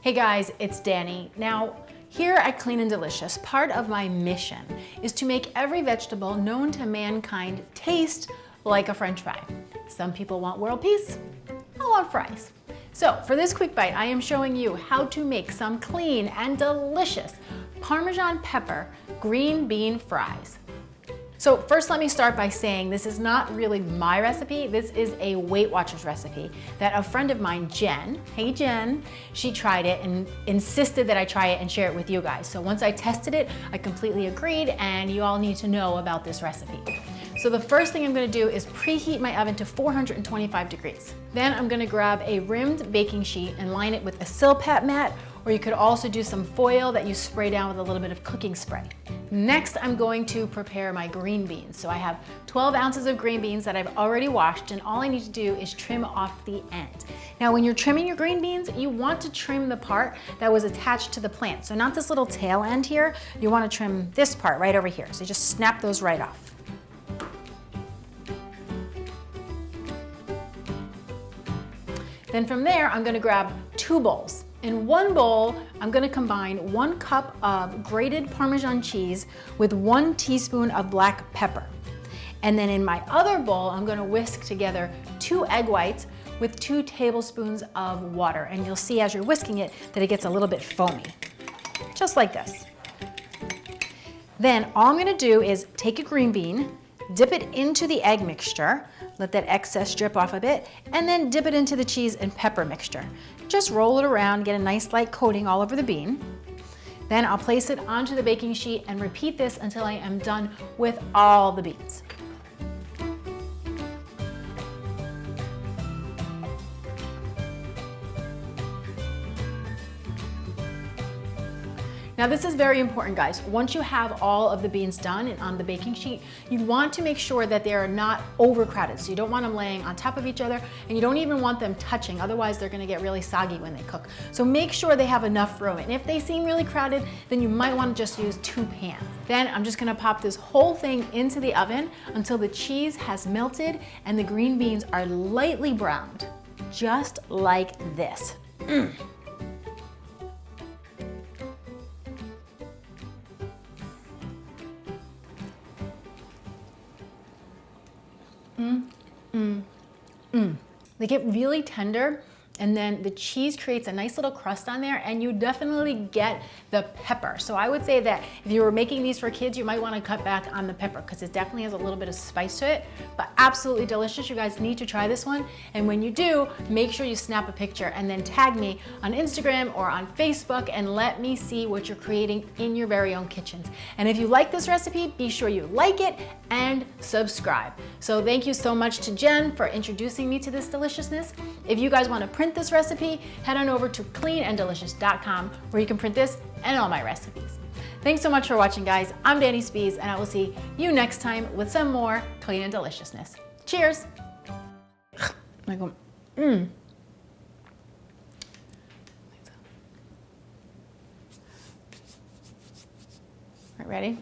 Hey guys, it's Danny. Now, here at Clean and Delicious, part of my mission is to make every vegetable known to mankind taste like a French fry. Some people want world peace, I want fries. So for this quick bite, I am showing you how to make some clean and delicious Parmesan pepper green bean fries. So first let me start by saying this is not really my recipe. This is a Weight Watchers recipe that a friend of mine, Jen, hey Jen, she tried it and insisted that I try it and share it with you guys. So once I tested it, I completely agreed, and you all need to know about this recipe. So the first thing I'm gonna do is preheat my oven to 425 degrees. Then I'm gonna grab a rimmed baking sheet and line it with a Silpat mat, or you could also do some foil that you spray down with a little bit of cooking spray. Next, I'm going to prepare my green beans. So I have 12 ounces of green beans that I've already washed, and all I need to do is trim off the end. Now, when you're trimming your green beans, you want to trim the part that was attached to the plant. So not this little tail end here, you wanna trim this part right over here. So just snap those right off. Then from there, I'm gonna grab 2 bowls. In one bowl, I'm gonna combine 1 cup of grated Parmesan cheese with 1 teaspoon of black pepper. And then in my other bowl, I'm gonna whisk together 2 egg whites with 2 tablespoons of water. And you'll see as you're whisking it that it gets a little bit foamy, just like this. Then all I'm gonna do is take a green bean, dip it into the egg mixture, let that excess drip off a bit, and then dip it into the cheese and pepper mixture. Just roll it around, get a nice light coating all over the bean. Then I'll place it onto the baking sheet and repeat this until I am done with all the beans. Now this is very important, guys. Once you have all of the beans done and on the baking sheet, you want to make sure that they are not overcrowded. So you don't want them laying on top of each other, and you don't even want them touching, otherwise they're gonna get really soggy when they cook. So make sure they have enough room, and if they seem really crowded, then you might wanna just use 2 pans. Then I'm just gonna pop this whole thing into the oven until the cheese has melted and the green beans are lightly browned, just like this. They get really tender, and then the cheese creates a nice little crust on there, and you definitely get the pepper. So I would say that if you were making these for kids, you might want to cut back on the pepper because it definitely has a little bit of spice to it, but absolutely delicious. You guys need to try this one. And when you do, make sure you snap a picture and then tag me on Instagram or on Facebook and let me see what you're creating in your very own kitchens. And if you like this recipe, be sure you like it and subscribe. So thank you so much to Jen for introducing me to this deliciousness. If you guys want to print this recipe, head on over to cleananddelicious.com where you can print this and all my recipes. Thanks so much for watching, guys. I'm Danny Spees, and I will see you next time with some more clean and deliciousness. Cheers. I go, All right, ready?